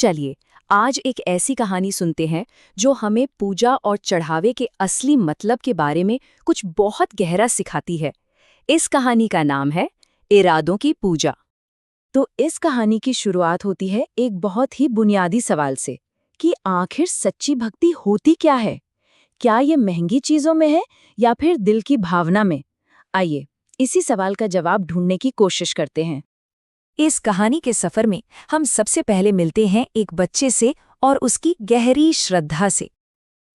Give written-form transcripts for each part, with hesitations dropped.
चलिए आज एक ऐसी कहानी सुनते हैं जो हमें पूजा और चढ़ावे के असली मतलब के बारे में कुछ बहुत गहरा सिखाती है। इस कहानी का नाम है इरादों की पूजा। तो इस कहानी की शुरुआत होती है एक बहुत ही बुनियादी सवाल से कि आखिर सच्ची भक्ति होती क्या है। क्या ये महंगी चीजों में है या फिर दिल की भावना में? आइए इसी सवाल का जवाब ढूंढने की कोशिश करते हैं। इस कहानी के सफर में हम सबसे पहले मिलते हैं एक बच्चे से और उसकी गहरी श्रद्धा से।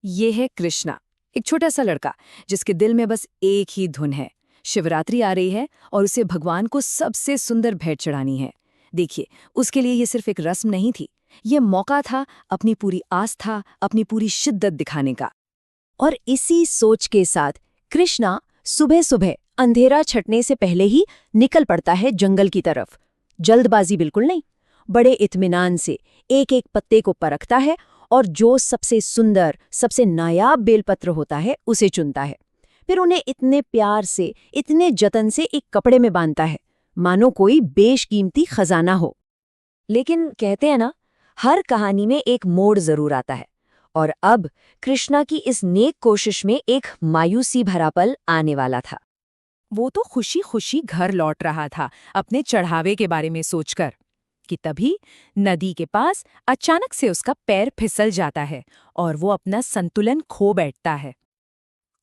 ये है कृष्णा, एक छोटा सा लड़का जिसके दिल में बस एक ही धुन है। शिवरात्रि आ रही है और उसे भगवान को सबसे सुंदर भेंट चढ़ानी है। देखिए, उसके लिए ये सिर्फ एक रस्म नहीं थी, ये मौका था अपनी पूरी आस्था, अपनी पूरी शिद्दत दिखाने का। और इसी सोच के साथ कृष्णा सुबह सुबह अंधेरा छटने से पहले ही निकल पड़ता है जंगल की तरफ। जल्दबाजी बिल्कुल नहीं, बड़े इत्मीनान से एक एक पत्ते को परखता है और जो सबसे सुंदर, सबसे नायाब बेलपत्र होता है उसे चुनता है। फिर उन्हें इतने प्यार से, इतने जतन से एक कपड़े में बांधता है, मानो कोई बेशकीमती खजाना हो। लेकिन कहते हैं ना, हर कहानी में एक मोड़ जरूर आता है। और अब कृष्णा की इस नेक कोशिश में एक मायूसी भरा पल आने वाला था। वो तो खुशी खुशी घर लौट रहा था अपने चढ़ावे के बारे में सोचकर कि तभी नदी के पास अचानक से उसका पैर फिसल जाता है और वो अपना संतुलन खो बैठता है।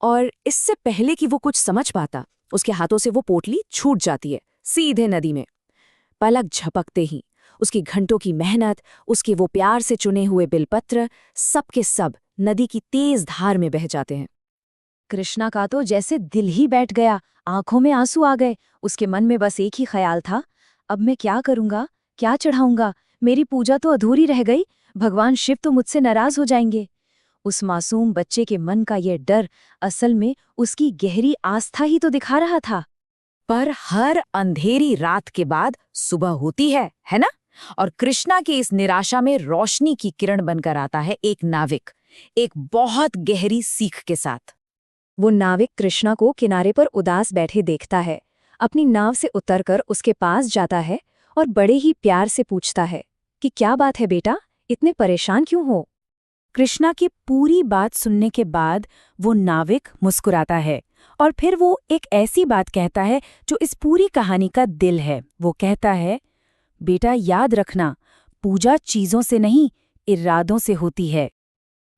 और इससे पहले कि वो कुछ समझ पाता, उसके हाथों से वो पोटली छूट जाती है सीधे नदी में। पलक झपकते ही उसकी घंटों की मेहनत, उसके वो प्यार से चुने हुए बिलपत्र, सब के सब नदी की तेज धार में बह जाते हैं। कृष्णा का तो जैसे दिल ही बैठ गया, आंखों में आंसू आ गए। उसके मन में बस एक ही ख्याल था, अब मैं क्या करूंगा, क्या चढ़ाऊंगा? मेरी पूजा तो अधूरी रह गई, भगवान शिव तो मुझसे नाराज हो जाएंगे। उस मासूम बच्चे के मन का ये डर असल में उसकी गहरी आस्था ही तो दिखा रहा था। पर हर अंधेरी रात के बाद सुबह होती है ना? और कृष्णा की इस निराशा में रोशनी की किरण बनकर आता है एक नाविक, एक बहुत गहरी सीख के साथ। वो नाविक कृष्णा को किनारे पर उदास बैठे देखता है, अपनी नाव से उतरकर उसके पास जाता है और बड़े ही प्यार से पूछता है कि क्या बात है बेटा, इतने परेशान क्यों हो? कृष्णा की पूरी बात सुनने के बाद वो नाविक मुस्कुराता है और फिर वो एक ऐसी बात कहता है जो इस पूरी कहानी का दिल है। वो कहता है, बेटा याद रखना, पूजा चीजों से नहीं, इरादों से होती है।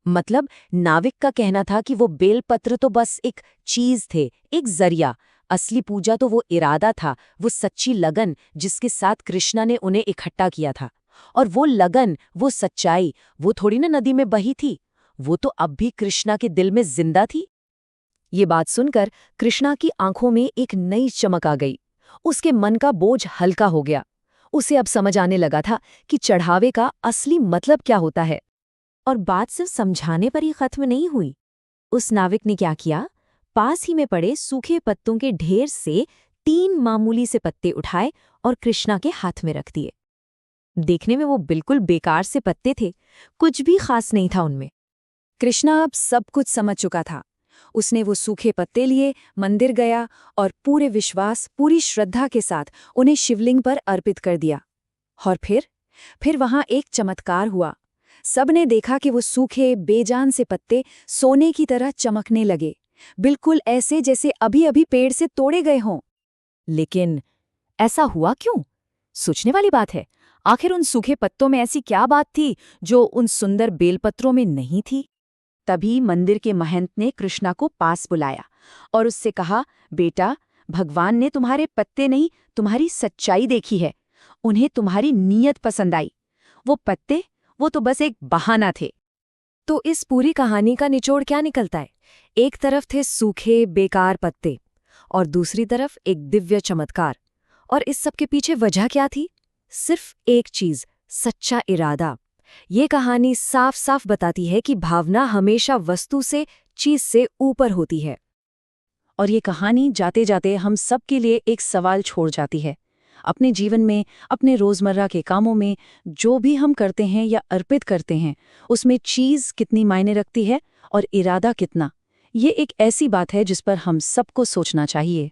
मतलब नाविक का कहना था कि वो बेलपत्र तो बस एक चीज थे, एक जरिया। असली पूजा तो वो इरादा था, वो सच्ची लगन जिसके साथ कृष्णा ने उन्हें इकट्ठा किया था। और वो लगन, वो सच्चाई, वो थोड़ी ना नदी में बही थी, वो तो अब भी कृष्णा के दिल में जिंदा थी। ये बात सुनकर कृष्णा की आंखों में एक नई चमक आ गई। उसके मन का बोझ हल्का हो गया। उसे अब समझ आने लगा था कि चढ़ावे का असली मतलब क्या होता है। और बात सिर्फ समझाने पर ही खत्म नहीं हुई। उस नाविक ने क्या किया, पास ही में पड़े सूखे पत्तों के ढेर से 3 मामूली से पत्ते उठाए और कृष्णा के हाथ में रख दिए। देखने में वो बिल्कुल बेकार से पत्ते थे, कुछ भी खास नहीं था उनमें। कृष्णा अब सब कुछ समझ चुका था। उसने वो सूखे पत्ते लिए, मंदिर गया और पूरे विश्वास, पूरी श्रद्धा के साथ उन्हें शिवलिंग पर अर्पित कर दिया। और फिर वहां एक चमत्कार हुआ। सबने देखा कि वो सूखे बेजान से पत्ते सोने की तरह चमकने लगे, बिल्कुल ऐसे जैसे अभी अभी पेड़ से तोड़े गए हों। लेकिन ऐसा हुआ क्यों? सोचने वाली बात है। आखिर उन सूखे पत्तों में ऐसी क्या बात थी जो उन सुंदर बेलपत्रों में नहीं थी? तभी मंदिर के महंत ने कृष्णा को पास बुलाया और उससे कहा, बेटा, भगवान ने तुम्हारे पत्ते नहीं, तुम्हारी सच्चाई देखी है। उन्हें तुम्हारी नीयत पसंद आई। वो पत्ते, वो तो बस एक बहाना थे। तो इस पूरी कहानी का निचोड़ क्या निकलता है? एक तरफ थे सूखे बेकार पत्ते और दूसरी तरफ एक दिव्य चमत्कार। और इस सब के पीछे वजह क्या थी? सिर्फ एक चीज, सच्चा इरादा। ये कहानी साफ साफ बताती है कि भावना हमेशा वस्तु से, चीज से ऊपर होती है। और ये कहानी जाते जाते हम सब के लिए एक सवाल छोड़ जाती है। अपने जीवन में, अपने रोजमर्रा के कामों में, जो भी हम करते हैं या अर्पित करते हैं, उसमें चीज कितनी मायने रखती है और इरादा कितना? ये एक ऐसी बात है जिस पर हम सबको सोचना चाहिए।